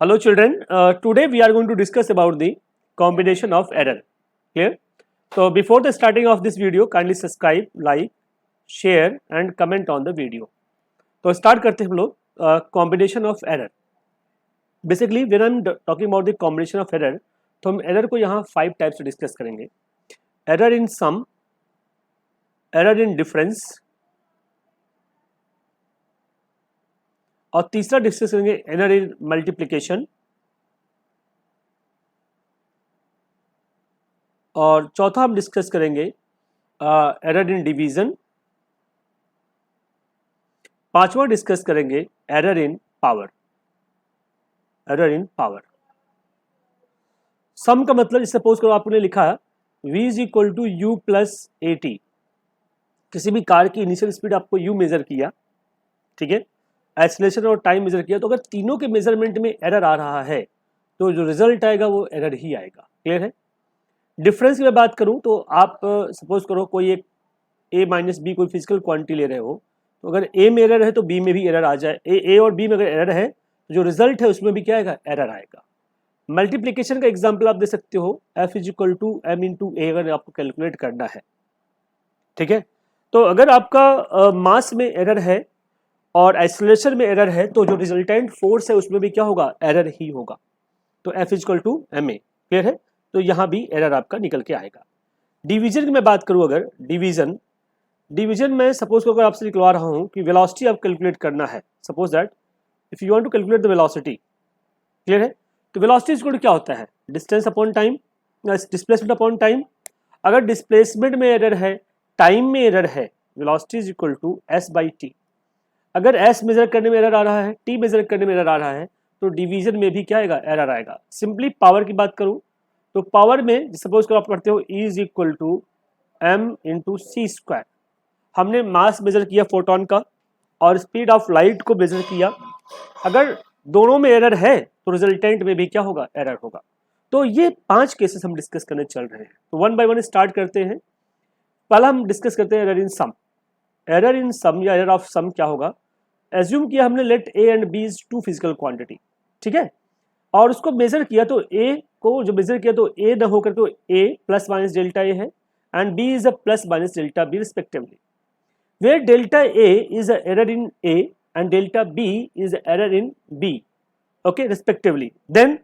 Hello children, today we are going to discuss about the combination of error. Clear? So before the starting of this video, kindly subscribe, like, share and comment on the video. तो start करते हैं हम लोग combination of error. Basically when I'm talking about the combination of error, तो हम error को यहाँ 5 types से discuss करेंगे. Error in sum, error in difference, और तीसरा डिस्कस करेंगे एरर इन मल्टीप्लिकेशन, और चौथा हम डिस्कस करेंगे एरर इन डिवीजन, पांचवा डिस्कस करेंगे error in power. Error in power sum का मतलब सपोज करो आपने लिखा v is equal to u plus a t. किसी भी कार की इनिशियल स्पीड आपको u मेजर किया, ठीक है, एक्सीलरेशन और टाइम मेजर किया, तो अगर तीनों के मेजरमेंट में एरर आ रहा है तो जो रिजल्ट आएगा वो एरर ही आएगा. क्लियर है? डिफरेंस की मैं बात करूं तो आप सपोज करो कोई एक a माइनस बी कोई फिजिकल क्वांटिटी ले रहे हो, तो अगर a में एरर है तो b में भी एरर आ जाए. a और b में अगर एरर है तो जो रिजल्ट है उसमें भी क्या आएगा? एरर आएगा. मल्टीप्लीकेशन का एग्जाम्पल आप दे सकते हो f is equal to m into a, अगर आपको कैलकुलेट करना है. ठीक है, तो अगर आपका मास में एरर है और एक्सीलरेशन में एरर है तो जो रिजल्टेंट फोर्स है उसमें भी क्या होगा? एरर ही होगा. तो F is equal to m a. Clear है? तो यहाँ भी एरर आपका निकल के आएगा. डिवीजन की मैं बात करूँ, अगर डिवीजन में सपोज अगर आपसे निकलवा रहा हूँ कि वेलोसिटी आप कैलकुलेट करना है, suppose that if you want to calculate the velocity. Clear है? तो वेलोसिटी इज इक्वल टू क्या होता है? Distance upon time, displacement upon time. अगर डिस्प्लेसमेंट में एरर है, टाइम में एरर है, velocity is equal to s by t. अगर s मेजर करने में एरर आ रहा है, t मेजर करने में एरर आ रहा है, तो डिवीजन में भी क्या आएगा? एरर आएगा. सिंपली पावर की बात करूं तो पावर में सपोज करो आप पढ़ते हो E is equal to m into c square. हमने मास मेजर किया फोटोन का और स्पीड ऑफ लाइट को मेजर किया. अगर दोनों में एरर है तो रिजल्टेंट में भी क्या होगा? एरर होगा. तो ये 5 केसेस हम डिस्कस करने चल रहे हैं. तो वन बाय वन स्टार्ट करते हैं. पहला हम डिस्कस करते हैं error in sum. Error in सम या एरर ऑफ सम क्या होगा? एज्यूम किया हमने let a and b is two physical quantity, ठीक है, और उसको मेजर किया तो ए को जो मेजर किया तो ए न होकर तो ए प्लस माइनस डेल्टा ए है and b is a plus minus delta b respectively, where delta a is a error in a and delta b is a error in b, okay, respectively. Then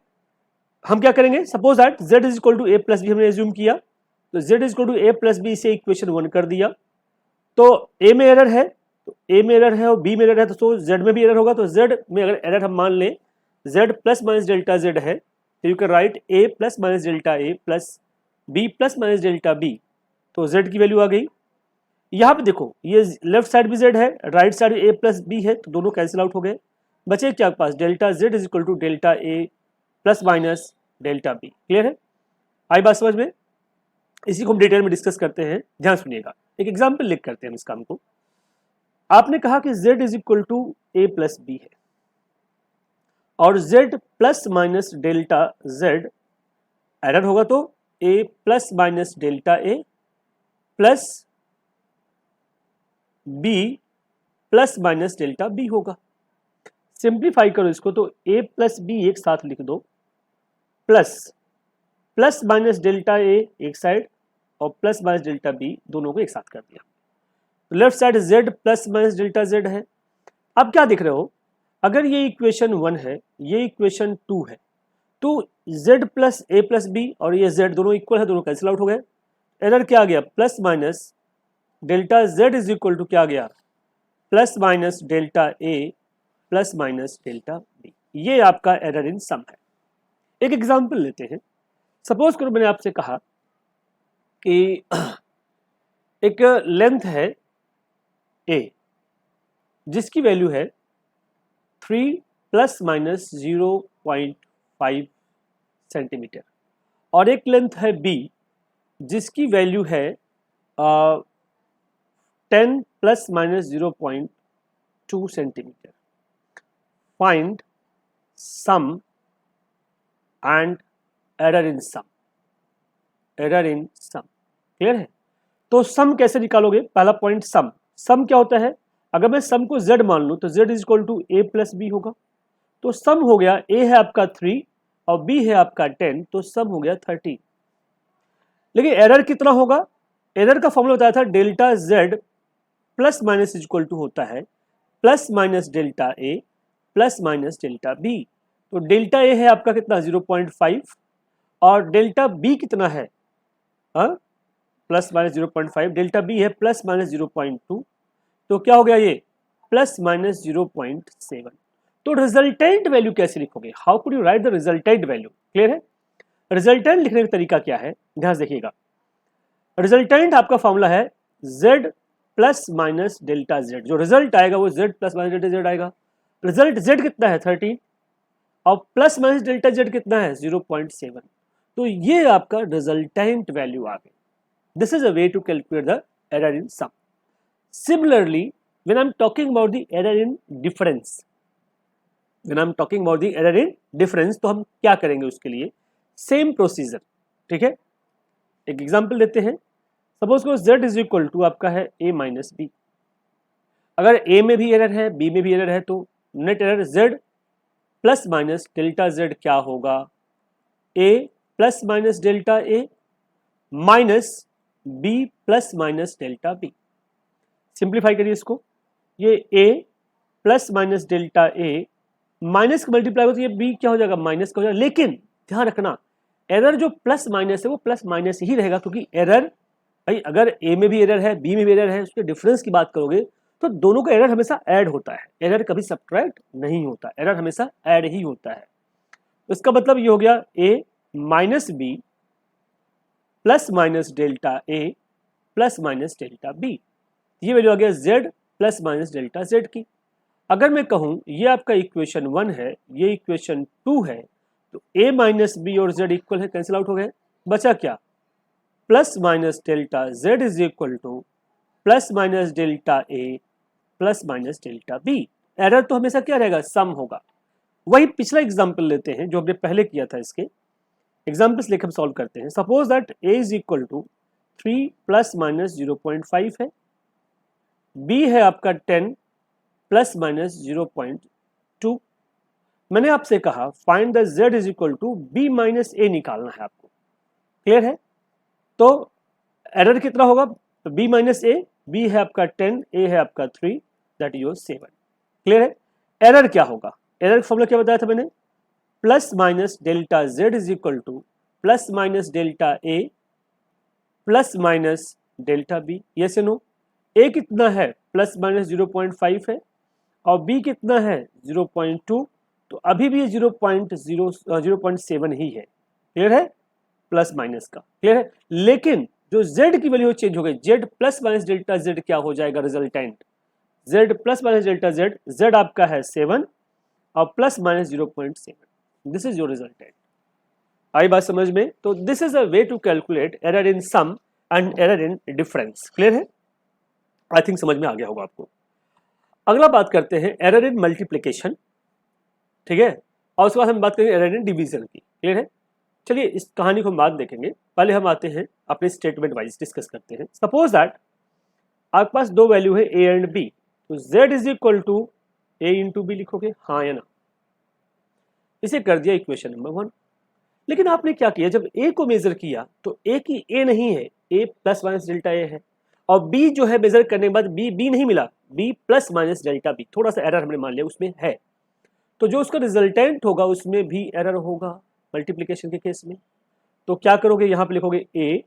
हम क्या करेंगे? Suppose that z is equal to A plus b हमने assume किया, तो z is equal to A plus b से equation 1 कर दिया. तो a में एरर है तो a में एरर है और b में एरर है तो z में भी एरर होगा. तो z में अगर एरर हम मान लें z plus minus delta z है, तो you can write a plus minus delta a plus b plus minus delta b. तो z की वैल्यू आ गई. यहाँ पे देखो ये लेफ्ट साइड भी z है, right side a plus b है, तो दोनों कैंसिल आउट हो गए. बचे क्या पास? Delta z is equal to delta a plus minus delta b. Clear है? आई बात समझ में? इसी को हम डिटेल में डिस्कस करते हैं. ध्यान सुनिएगा, एक एग्जाम्पल लिख करते हैं हम इस काम को. आपने कहा कि z is equal to A plus b है और z plus minus delta z error होगा तो a plus minus delta a plus b plus minus delta b होगा. सिंप्लीफाई करो इसको तो a प्लस बी एक साथ लिख दो, plus plus minus delta a एक साइड और प्लस माइनस डेल्टा b दोनों को एक साथ कर दिया. Left side z plus minus delta z है. अब क्या दिख रहे हो? अगर ये इक्वेशन 1 है, ये इक्वेशन 2 है, तो z प्लस ए प्लस बी और ये z दोनों इक्वल है, दोनों कैंसिल आउट हो गए. एरर क्या आ गया? Plus minus delta z is equal to क्या आ गया? Plus minus delta a plus minus delta b. ये आपका एरर इन सम है. एक एग्जाम्पल लेते हैं. सपोज करो मैंने आपसे कहा कि एक लेंथ है a जिसकी वैल्यू है 3 प्लस माइनस 0.5 सेंटीमीटर और एक लेंथ है b जिसकी वैल्यू है 10 plus minus 0.2 centimetre. Find sum and error in sum. Error in sum. Clear है? तो सम कैसे निकालोगे? पहला पॉइंट सम. सम क्या होता है? अगर मैं सम को z मान लूं तो z is equal to A plus B होगा. तो सम हो गया ए है आपका 3 और बी है आपका 10, तो सम हो गया 13। लेकिन एरर कितना होगा? एरर का फॉर्मूला बताया था delta Z plus minus equal to होता है plus minus delta A plus minus delta B. तो डेल्टा ए है आपका कितना 0.5 और डेल्टा बी कितना है प्लस माइनस 0.5, डेल्टा बी है प्लस माइनस 0.2, तो क्या हो गया ये प्लस माइनस 0.7। तो रिजल्टेंट वैल्यू कैसे लिखोगे? How could you right the resultant value? Clear है? रिजल्टेंट लिखने का तरीका क्या है, ध्यान से देखिएगा। रिजल्टेंट आपका फॉर्मूला है z plus minus delta z। जो रिजल्ट आएगा वो z plus minus delta z आएगा। रिजल्ट z कितना है 13 और प्लस माइनस डेल्टा z कितना है 0.7। तो ये आपका रिजल्टेंट वैल्यू आ गई। This is a way to calculate the error in sum. Similarly when I am talking about the error in difference, when I am talking about the error in difference, तो हम क्या करेंगे उसके लिए? Same procedure, ठीक है। एक example देते हैं। सपोज को z इज इक्वल टू आपका है a माइनस बी। अगर a में भी एरर है b में भी एरर है तो net error z plus minus delta z क्या होगा? a plus minus delta a minus b plus minus delta b। Simplify करिए इसको। ये a plus minus delta a minus का मल्टीप्लाई हो तो ये b क्या हो जाएगा? माइनस का हो जाएगा। लेकिन ध्यान रखना एरर जो प्लस माइनस है वो प्लस माइनस ही रहेगा, क्योंकि एरर भाई अगर a में भी एरर है b में भी एरर है, उसके डिफरेंस की बात करोगे तो दोनों का एरर हमेशा ऐड होता है। एरर कभी सब्ट्रैक्ट नहीं होता, एरर हमेशा ऐड ही होता है। तो इसका मतलब ये हो गया a minus B plus minus delta a plus minus delta b। ये वैल्यू आ गया z plus minus delta z की। अगर मैं कहूं ये आपका इक्वेशन 1 है, ये इक्वेशन 2 है, तो a माइनस बी और z इक्वल है, कैंसिल आउट हो गए। बचा क्या? Plus minus delta z is equal to plus minus delta a plus minus delta b। Error तो हमेशा क्या रहेगा? सम होगा। वही पिछला एग्जांपल लेते हैं जो हमने पहले किया था। इसके एग्जांपल्स लेकर हम सॉल्व करते हैं। Suppose that a is equal to 3 plus minus 0.5 है, b है आपका 10 प्लस माइनस 0.2। मैंने आपसे कहा find the z is equal to b minus a निकालना है आपको। क्लियर है? तो एरर कितना होगा? b माइनस a, b है आपका 10, a है आपका 3, दैट इज 7। क्लियर है? एरर क्या होगा? एरर फॉर्मूला क्या बताया था मैंने? Plus minus delta z is equal to plus minus delta a plus minus delta b। Yes या नो? a कितना है? प्लस माइनस 0.5 है और b कितना है? 0.2। तो अभी भी 0.7 ही है। क्लियर है? प्लस माइनस का। क्लियर है? लेकिन जो z की वैल्यू चेंज हो गई, z plus minus delta z क्या हो जाएगा? Resultant z plus minus delta z आपका है 7 और plus minus 0.7। This is your resultant. आई बात समझ में? तो this is a way to calculate error in sum and error in difference. Clear है? आई थिंक समझ में आ गया होगा आपको। अगला बात करते हैं एरर इन मल्टीप्लिकेशन, ठीक है, और उसके बाद हम बात करेंगे एरर इन डिवीजन की। क्लियर है? चलिए इस कहानी को हम बाद देखेंगे, पहले हम आते हैं अपने स्टेटमेंट वाइज डिस्कस करते हैं। सपोज दैट आपके पास दो वैल्यू है a एंड b, तो z is equal to a into B लिखोगे, हाँ या ना? इसे कर दिया इक्वेशन नंबर 1। लेकिन आपने क्या किया, जब a को मेजर किया तो a की a नहीं है, a plus minus delta a है, और b जो है मेजर करने के बाद b नहीं मिला, b plus minus delta b। थोड़ा सा एरर हमने मान लिया उसमें है, तो जो उसका रिजल्टेंट होगा उसमें भी एरर होगा मल्टीप्लिकेशन के केस में। तो क्या करोगे, यहां पे लिखोगे a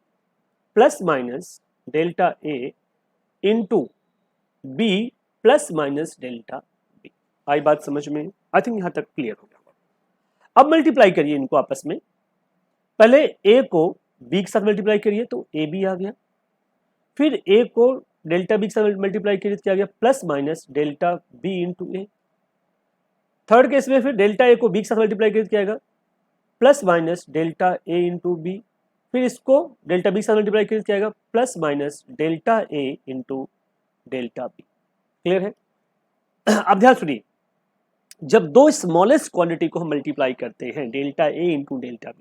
plus minus delta a into b plus minus delta b। आई बात समझ में? आई थिंक यहां तक क्लियर हो गया। अब मल्टीप्लाई करिए इनको आपस में। पहले a को b के साथ मल्टीप्लाई करिए तो ab आ गया, फिर a को डेल्टा b के साथ मल्टीप्लाई करिए तो क्या आ गया? Plus minus delta b into a। Third case में फिर डेल्टा a को b के साथ मल्टीप्लाई करिए तो क्या आएगा? Plus minus delta a into B. फिर इसको डेल्टा b के साथ मल्टीप्लाई करिए तो क्या आएगा? Plus minus delta a into delta b। Clear है? अब ध्यान सुनिए, जब दो स्मॉलेस्ट क्वांटिटी को हम मल्टीप्लाई करते हैं delta a into delta b,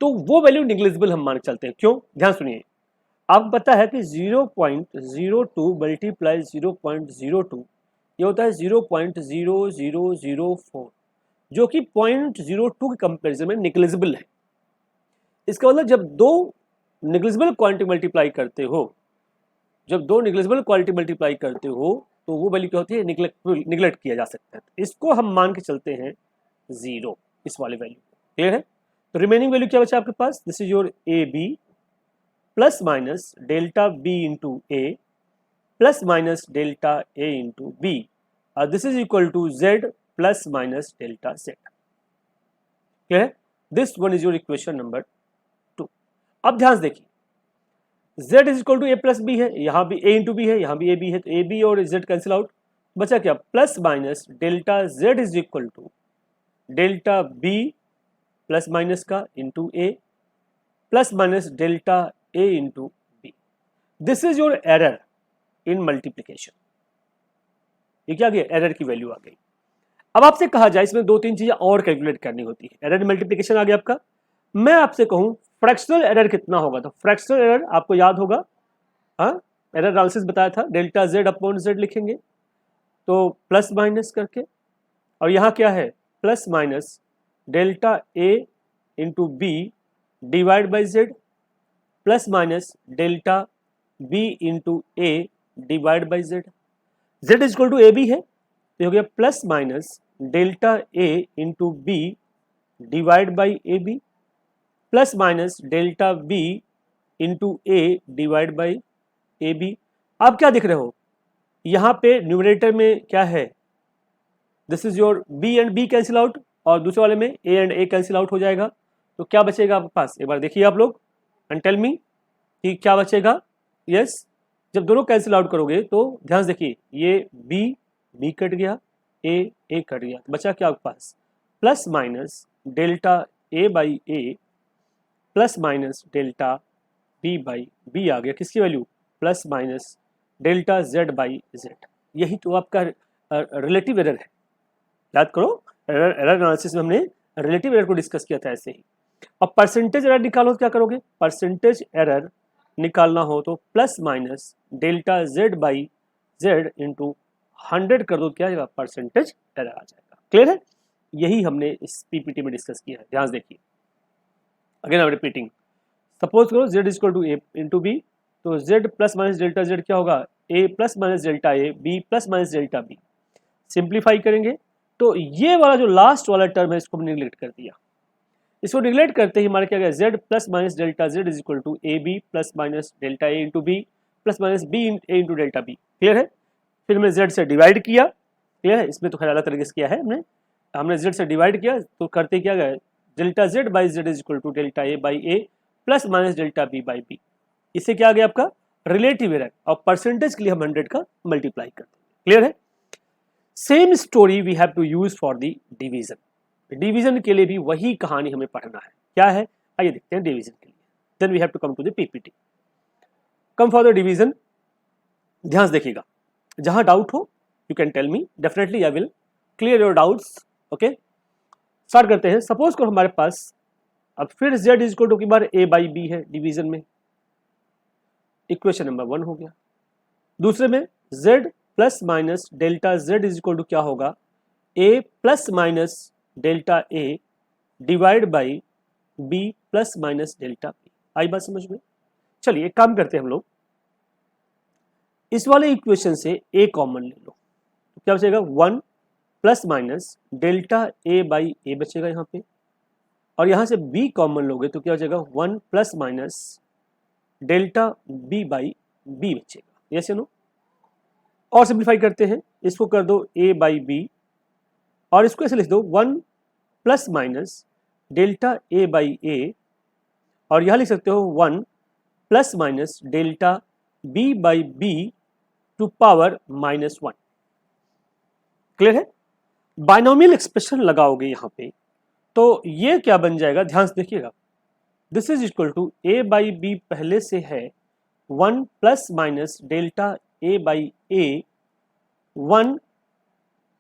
तो वो वैल्यू निग्लिजिबल हम मान के चलते हैं। क्यों? ध्यान सुनिए, आपको पता है कि 0.02 मल्टीप्लाई 0.02 ये होता है 0.0004। जो कि 0.02 के कंपेरिजन में निग्लिजिबल है। इसका मतलब जब दो निग्लिजिबल क्वांटिटी मल्टीप्लाई करते हो, जब दो निग्लिजिबल क्वांटिटी मल्टीप्लाई करते हो तो वो वैल्यू क्या होती है, निगलेक्ट किया जा सकता है। इसको हम मान के चलते हैं 0, इस वाले वैल्यू। क्लियर है? तो रिमेनिंग वैल्यू क्या बचा आपके पास, this is your a B plus minus delta B into a plus minus delta A into b, this is equal to z plus minus delta z. Clear है? This one is your equation number 2। अब ध्यान से देखिए, z is equal to A plus b है, यहाँ भी a into B है, यहाँ भी ए बी है, तो ए बी और z कैंसिल आउट, बचा क्या, plus minus delta z is equal to delta b plus minus का into a plus minus delta a into b. This is your error in multiplication. ये क्या आ गया, एरर की value आ गई। अब आपसे कहा जाए इसमें 2-3 चीजें और कैलकुलेट करनी होती है। एरर मल्टीप्लीकेशन आ गया आपका, मैं आपसे कहूं फ्रैक्शनल एरर कितना होगा, तो फ्रैक्शनल एरर आपको याद होगा, हाँ एरर एनालिसिस बताया था, डेल्टा जेड अपॉन जेड लिखेंगे तो प्लस माइनस करके, और यहाँ क्या है plus minus delta A into B divide by Z plus minus delta B into A divide by Z. Z is equal to A B है तो हो गया plus minus delta A into B divide by A B plus minus delta B into A divide by A B. आप क्या दिख रहे हो, यहाँ पे न्यूमरेटर में क्या है, this is your B and B cancel out, और दूसरे वाले में A and A cancel out हो जाएगा, तो क्या बचेगा आपके पास, एक बार देखिए आप लोग एंड टेल मी कि क्या बचेगा। यस, जब दोनों कैंसिल आउट करोगे तो ध्यान से देखिए, ये बी कट गया, ए कट गया, बचा क्या आपके पास plus minus delta A by A plus minus delta B by b आ गया, किसकी value, plus minus delta Z by z. यही तो आपका रिलेटिव एरर है। याद करो, एरर एनालिसिस में हमने रिलेटिव एरर को डिस्कस किया था ऐसे ही। अब परसेंटेज एरर निकालो तो क्या करोगे, परसेंटेज एरर निकालना हो तो plus minus delta Z by Z into 100 कर दो, क्या आएगा, परसेंटेज एरर आ जाएगा। क्लियर है? यही हमने इस पीपीटी में डिस्कस किया है। ध्यान देखिए, again I am repeating, suppose करो z is equal to A into B, तो z plus minus delta z क्या होगा, a plus minus delta A, b plus minus delta B. Simplify करेंगे तो ये वाला जो लास्ट वाला टर्म है इसको हमने निगलेक्ट कर दिया। इसको निगलेक्ट करते ही हमारा क्या गया, z plus minus delta z is equal to A B plus minus delta A into B plus minus B A into delta B. Clear है? फिर हमने z से डिवाइड किया। क्लियर है? इसमें तो खैर अलग तरीके से किया है, हमने z से डिवाइड किया तो करते क्या गया, delta z by Z is equal to delta A by A plus minus delta B by B. इससे क्या आ गया आपका रिलेटिव एरर, और परसेंटेज के लिए हम 100 का मल्टीप्लाई करते हैं। क्लियर है? Same story we have to use for the division. Division के लिए भी वही कहानी हमें पढ़ना है। क्या है, आइए देखते हैं डिवीजन के लिए। Then we have to come to the PPT. Come for the division. ध्यान से देखिएगा, जहां डाउट हो you can tell me, definitely I will clear your doubts. Okay, start करते हैं। सपोज को हमारे पास अब फिर z इज इक्वल टू की बार a बाई बी है डिवीजन में, इक्वेशन नंबर 1 हो गया। दूसरे में z plus minus delta z is equal to क्या होगा, a plus minus delta a divide by b plus minus delta b। आई बात समझ में? चलिए एक काम करते हैं हम लोग, इस वाले इक्वेशन से a कॉमन ले लो तो क्या बचेगा, 1 plus minus delta a by a बचेगा यहाँ पे, और यहां से b कॉमन लोगे तो क्या बचेगा, 1 plus minus delta b by b बचेगा। यस या नो? और सिंप्लीफाई करते हैं, इसको कर दो a बाई b, और इसको ऐसे लिख दो 1 plus minus delta a by a, और यहां लिख सकते हो 1 plus minus delta b by b to power -1। Clear है? बाइनोमियल एक्सप्रेशन लगाओगे यहां पे तो ये क्या बन जाएगा, ध्यान से देखिएगा, this is equal to a by B पहले से है 1 plus minus delta a by a, 1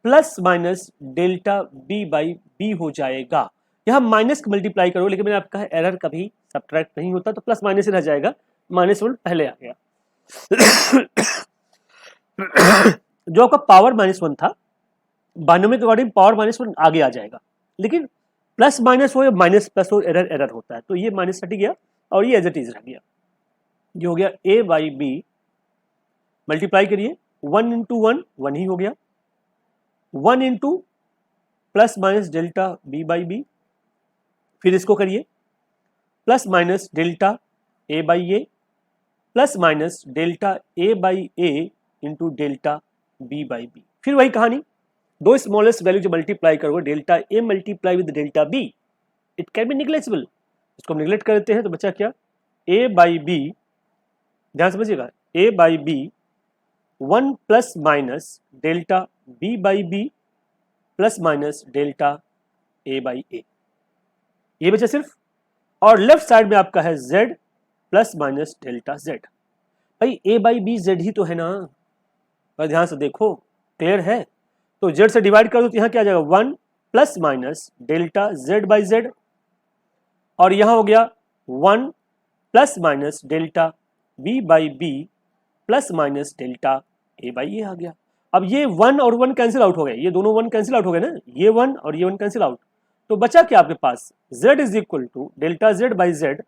plus minus delta b by b हो जाएगा। यहाँ माइनस मल्टीप्लाई करो, लेकिन मैंने आपका एरर कभी सब्ट्रैक्ट नहीं होता तो प्लस माइनस ही रह जाएगा, -1 पहले आ गया। जो आपका पावर -1 था, बाइनोमियल के अकॉर्डिंग पावर -1 आगे आ जाएगा। लेकिन प्लस माइनस हो या माइनस प्लस हो, एरर एरर होता है। तो ये माइनस हट गया और ये एज इट इज रह गया। ये हो गया ए बाई बी, मल्टीप्लाई करिए 1 इंटू 1 1 ही हो गया, 1 into plus minus delta B by b, फिर इसको करिए plus minus delta A by A plus minus delta A by a into delta B by b. फिर वही कहानी, दो स्मॉलेस्ट वैल्यू जो मल्टीप्लाई करोगे, delta a multiply with delta b, it can be neglectable. इसको हम निग्लेक्ट करते हैं तो बचा क्या, ए बाई बी, ध्यान समझिएगा, a by b 1 plus minus delta B by b plus minus delta A by a, ये बचा सिर्फ। और लेफ्ट साइड में आपका है z plus minus delta z। भाई a बाई बी जेड ही तो है ना, पर ध्यान से देखो, क्लियर है। तो z से डिवाइड कर दो तो यहाँ क्या आ जाएगा 1 plus minus delta z by z, और यहाँ हो गया 1 plus minus delta b by b plus minus delta a by a आ गया। अब ये 1 और 1 कैंसिल आउट हो गए, ये दोनों 1 कैंसिल आउट हो गए ना, ये 1 और ये 1 कैंसिल आउट, तो बचा क्या आपके पास, z is equal to delta z by Z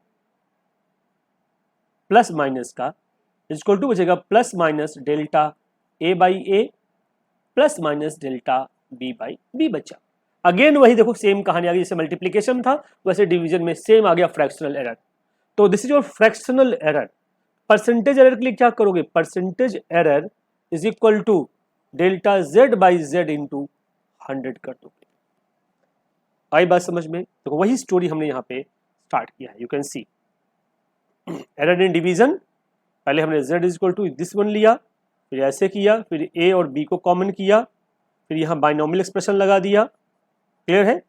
plus minus का इक्वल टू बचेगा plus minus delta A by A plus minus delta B by B बचा। अगेन वही देखो सेम कहानी आ गई, जैसे मल्टीप्लीकेशन था वैसे डिवीजन में सेम आ गया फ्रैक्शनल एरर। तो this is your fractional error. Percentage error के लिए क्या करोगे, percentage error is equal to delta Z by Z into 100 कर दोगे। आई बात समझ में? तो वही स्टोरी हमने यहाँ पे स्टार्ट किया है। You can see error in division, पहले हमने z is equal to this one लिया, फिर ऐसे किया, फिर a और b को कॉमन किया, फिर यहाँ बाइनोमियल एक्सप्रेशन लगा दिया, क्लियर है।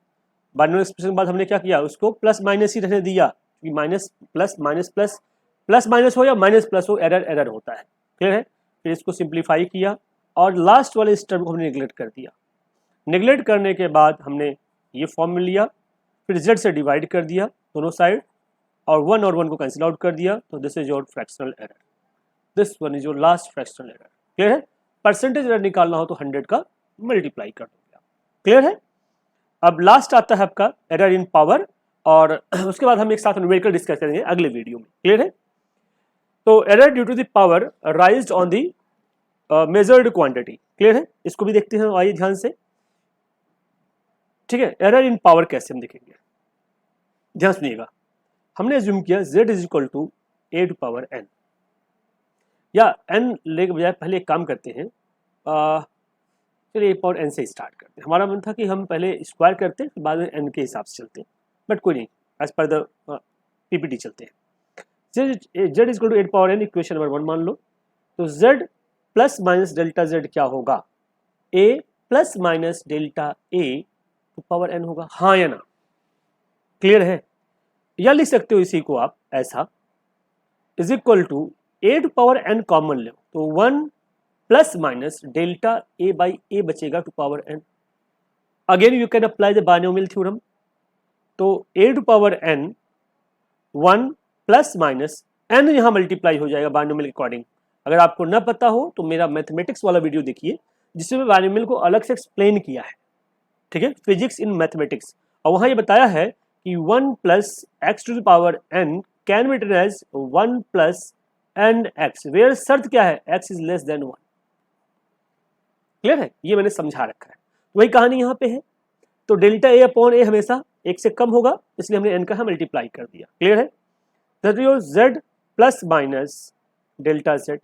बाइनोमियल एक्सप्रेशन के बाद हमने क्या किया, उसको प्लस माइनस ही रहने दिया, क्योंकि minus plus minus plus, plus minus हो या माइनस प्लस हो, एरर एरर होता है, क्लियर है। फिर इसको सिंप्लीफाई किया और लास्ट वाले इस टर्म को हमने निगलेक्ट कर दिया। निगलेक्ट करने के बाद हमने ये फॉर्म में लिया, फिर z से डिवाइड कर दिया दोनों साइड, और 1 और 1 को कैंसिल आउट कर दिया। तो this is your fractional error, this one is your last fractional error, clear है। परसेंटेज एरर निकालना हो तो 100 का मल्टीप्लाई कर दोगे, क्लियर है। अब लास्ट आता है आपका एरर इन पावर, और उसके बाद हम एक साथ न्यूमेरिकल डिस्कस करेंगे अगले वीडियो में, क्लियर है। तो error due to the power raised on the measured quantity, clear है। इसको भी देखते हैं, आइए ध्यान से, ठीक है। एरर इन पावर कैसे हम देखेंगे, ध्यान सुनिएगा। हमने एज्यूम किया z is equal to a to power n, या n ले के बजाय पहले एक काम करते हैं, चलिए a पावर n से स्टार्ट करते हैं। हमारा मन था कि हम पहले स्क्वायर करते हैं, बाद में n के हिसाब से चलते हैं, बट कोई नहीं, एज पर द पीपीटी चलते हैं। z is equal to 8 power n, equation number 1 मान लो। तो z plus minus delta z क्या होगा, a plus minus delta a to power n होगा, हाँ या ना, क्लियर है। या लिख सकते हो इसी को आप ऐसा, is equal to a to power n common लो, तो 1 plus minus delta a by a बचेगा to power n। Again you can apply the binomial theorem, तो a to power n 1 plus minus n यहाँ multiply हो जाएगा binomial के according. अगर आपको न पता हो तो मेरा मैथमेटिक्स वाला वीडियो देखिए, जिसमें बाइनोमियल को अलग से एक्सप्लेन किया है, ठीक है, फिजिक्स इन मैथमेटिक्स, और वहाँ ये बताया है कि 1 plus X to the power n can be written as 1 plus N X, where शर्त क्या है, x is less than 1, clear है। ये मैंने समझा रखा है, वही कहानी यहाँ पे है। तो डेल्टा a अपॉन a हमेशा 1 से कम होगा, इसलिए हमने n का मल्टीप्लाई कर दिया, क्लियर है। That your z plus minus delta z,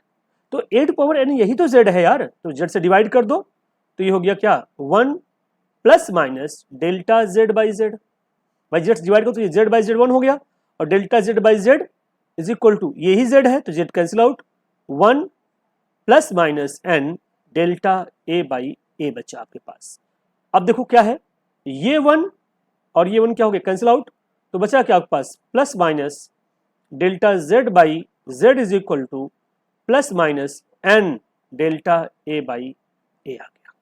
तो a टू पावर n यही तो z है यार, तो z से डिवाइड कर दो, तो ये हो गया क्या 1 plus minus delta z by z, by z से डिवाइड करो तो ये z बाई z 1 हो गया, और delta z by z is equal to यही z है, तो z cancel out, 1 plus minus n delta a by a बचा आपके पास। अब देखो क्या है, ये 1 और ये 1 क्या हो गया, कैंसिल आउट, तो बचा क्या आपके पास plus minus delta z by z is equal to plus minus n delta a by a आ गया।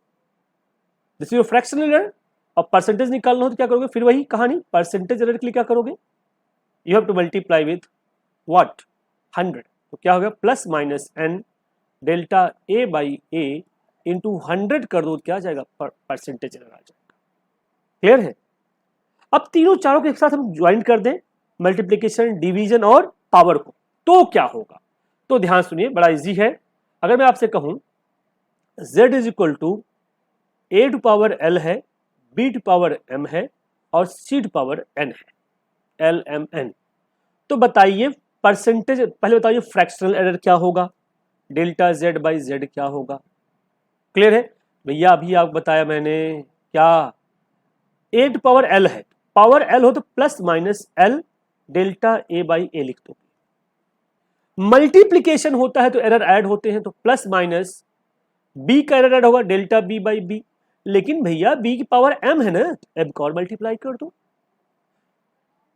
This is fractional error. अब परसेंटेज निकालना हो तो क्या करोगे, फिर वही कहानी, परसेंटेज एरर के लिए क्या करोगे, you have to multiply with what 100, तो क्या हो गया plus minus n delta a by a into 100 कर दो, क्या आ जाएगा परसेंटेज एरर आ जाएगा, क्लियर है। अब तीनों चारों के एक साथ हम ज्वाइन कर दें मल्टीप्लीकेशन, डिवीजन और पावर को, तो क्या होगा? तो ध्यान सुनिए, बड़ा इजी है। अगर मैं आपसे कहूं z is equal to a to power l है, b टू पावर m है और c टू पावर n है, l m n, तो बताइए परसेंटेज, पहले बताइए फ्रैक्शनल एरर क्या होगा, डेल्टा z बाई z क्या होगा? क्लियर है भैया? अभी आप बताया मैंने क्या, a टू पावर l है, पावर l हो तो plus minus l delta a by a लिख दो। मल्टीप्लीकेशन होता है तो एरर ऐड होते हैं, तो प्लस माइनस b का एरर ऐड होगा डेल्टा b बाई b, लेकिन भैया b की पावर m है ना, m को और मल्टीप्लाई कर दो।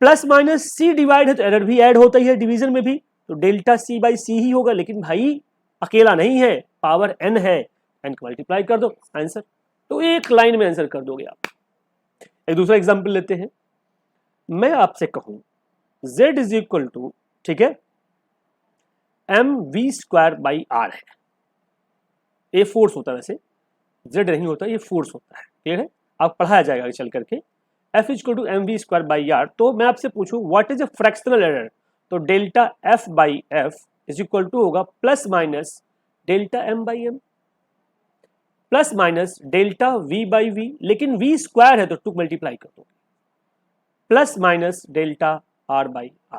प्लस माइनस c डिवाइड है तो एरर भी ऐड होता ही है डिवीजन में भी, तो डेल्टा c बाई c ही होगा, लेकिन भाई अकेला नहीं है, पावर n है, n को मल्टीप्लाई कर दो, आंसर। तो एक लाइन में आंसर कर दोगे आप। एक दूसरा एग्जांपल लेते हैं, मैं आपसे कहूं z इज इक्वल टू, ठीक है, M we square by R है, ये फोर्स होता है, वैसे z नहीं होता, ये फोर्स होता है, क्लियर है? आप पढ़ाया जाएगा चल करके। f is equal to m we square by r, तो मैं आपसे पूछूं what is a fractional error, तो delta f by f is equal to होगा plus minus delta m by m plus minus delta v by v, लेकिन v square है तो 2 multiply कर दो, plus minus delta r by r।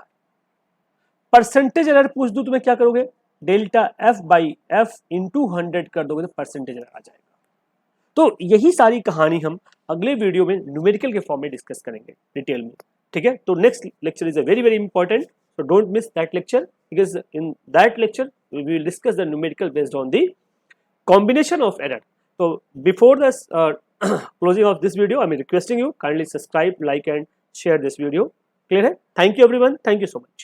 Percentage error पूछ दूं तो मैं क्या करोगे, delta f by f into 100 कर दोगे तो परसेंटेज एरर आ जाएगा। तो यही सारी कहानी हम अगले वीडियो में न्यूमेरिकल के फॉर्म में डिस्कस करेंगे डिटेल में, ठीक है? तो next lecture is a very very important, so don't miss that lecture, because in that lecture we will discuss the numerical based on the combination of error. So before this closing of this video, I am requesting you kindly subscribe, like and share this video. Clear है? Thank you everyone. Thank you so much.